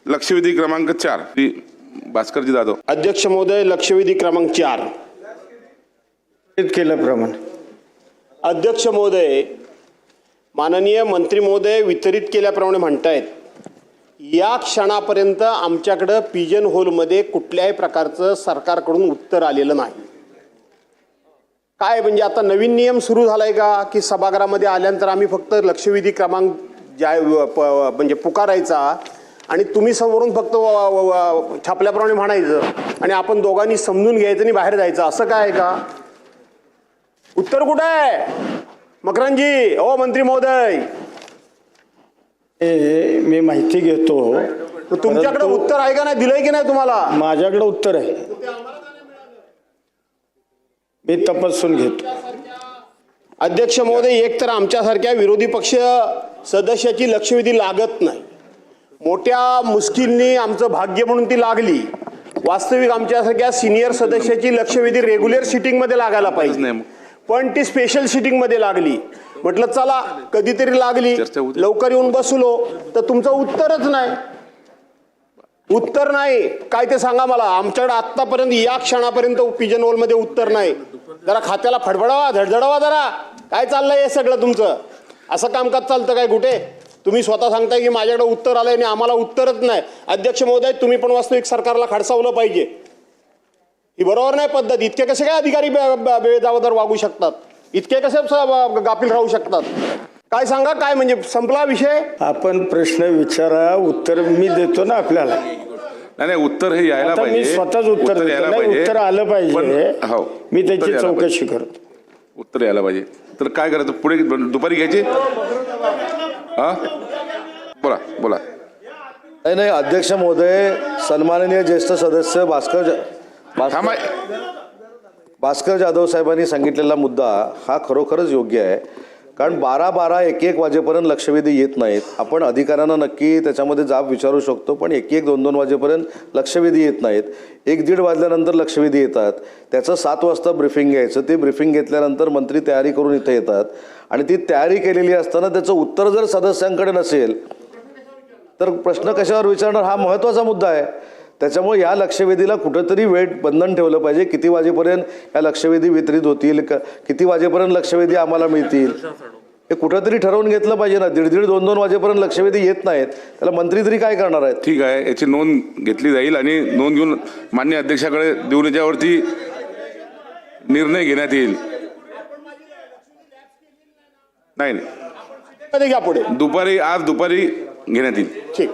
लक्षवेधी क्रमांक 4 श्री भास्करजी जाधव. अध्यक्ष महोदय, लक्षवेधी क्रमांक 4. केल्याप्रमाणे अध्यक्ष महोदय, माननीय मंत्री महोदय वितरित केल्याप्रमाणे म्हणतायत, या क्षणापर्यंत आमच्याकडे पिजन होलमध्ये कुठल्याही प्रकारचं सरकारकडून उत्तर आलेलं नाही. काय म्हणजे आता नवीन नियम सुरू झालाय का की सभागृहामध्ये आल्यानंतर आम्ही फक्त लक्षवेधी क्रमांक म्हणजे पुकारायचा आणि तुम्ही समोरून फक्त छापल्याप्रमाणे म्हणायचं आणि आपण दोघांनी समजून घ्यायचं आणि बाहेर जायचं, असं काय आहे का? उत्तर कुठं आहे मकरंदजी? ओ मंत्री महोदय, मी माहिती घेतो. तुमच्याकडे उत्तर आहे का नाही, दिलंय की नाही तुम्हाला? माझ्याकडे उत्तर आहे, मी तपासून घेतो. अध्यक्ष महोदय, एक तर आमच्यासारख्या विरोधी पक्ष सदस्याची लक्षवेधी लागत नाही. मोठ्या मुश्किलनी आमचं भाग्य म्हणून ती लागली. वास्तविक आमच्यासारख्या सिनियर सदस्याची लक्षवेधी रेग्युलर सिटिंग मध्ये लागायला पाहिजे, पण ती स्पेशल सिटिंग मध्ये लागली. म्हटलं चला कधीतरी लागली, लवकर येऊन बसलो तर तुमचं उत्तरच नाही. उत्तर नाही काय ते सांगा मला. आमच्याकडे आतापर्यंत या क्षणापर्यंत पिजन होल मध्ये उत्तर नाही. जरा खात्याला फडफडावा, धडधडावा जरा. काय चाललंय हे सगळं तुमचं? असं कामकाज चालतं काय कुठे? तुम्ही स्वतः सांगताय की माझ्याकडे उत्तर आलंय आणि आम्हाला उत्तरच नाही. अध्यक्ष महोदय, तुम्ही पण वास्तविक सरकारला खडसावलं पाहिजे. ही बरोबर नाही पद्धत. इतके कसे काय अधिकारी बेजबाबदार वागू शकतात? इतके कसे गाफील राहू शकतात? काय सांगा, काय म्हणजे संपला विषय? आपण प्रश्न विचारा, उत्तर मी देतो ना आपल्याला. नाही, उत्तर हे यायला पाहिजे. मी स्वतःच उत्तर देतो. उत्तर आलं पाहिजे, हो, मी त्याची चौकशी करतो. उत्तर यायला पाहिजे. तर काय करायचं पुढे? दुपारी घ्यायची? हा, बोला बोला. नाही, अध्यक्ष महोदय, सन्माननीय ज्येष्ठ सदस्य भास्कर जाधव साहेबांनी सांगितलेला मुद्दा हा खरोखरच योग्य आहे. कारण 12-12, 1-1 वाजेपर्यंत लक्षवेधी येत नाहीत. आपण अधिकाऱ्यांना नक्की त्याच्यामध्ये जाब विचारू शकतो, पण 1-1, 2-2 वाजेपर्यंत लक्षवेधी येत नाहीत. 1-1:30 वाजल्यानंतर लक्षवेधी येतात. त्याचं 7 वाजता ब्रिफिंग घ्यायचं. ते ब्रिफिंग घेतल्यानंतर मंत्री तयारी करून इथे येतात आणि ती तयारी केलेली असताना त्याचं उत्तर जर सदस्यांकडे नसेल तर प्रश्न कशावर विचारणार, हा महत्त्वाचा मुद्दा आहे. त्याच्यामुळे या लक्षवेधीला कुठंतरी वेळ बंधन ठेवलं पाहिजे. किती वाजेपर्यंत या लक्षवेधी वितरित होतील, किती वाजेपर्यंत लक्षवेधी आम्हाला मिळतील, हे कुठंतरी ठरवून घेतलं पाहिजे ना. 1:30, 2-2 वाजेपर्यंत लक्षवेधी येत नाहीत, त्याला मंत्री तरी काय करणार आहेत? ठीक आहे, याची नोंद घेतली जाईल आणि नोंद घेऊन माननीय अध्यक्षाकडे देऊन याच्यावरती निर्णय घेण्यात येईल. नाही, घ्या पुढे. आज दुपारी घेण्यात येईल. ठीक.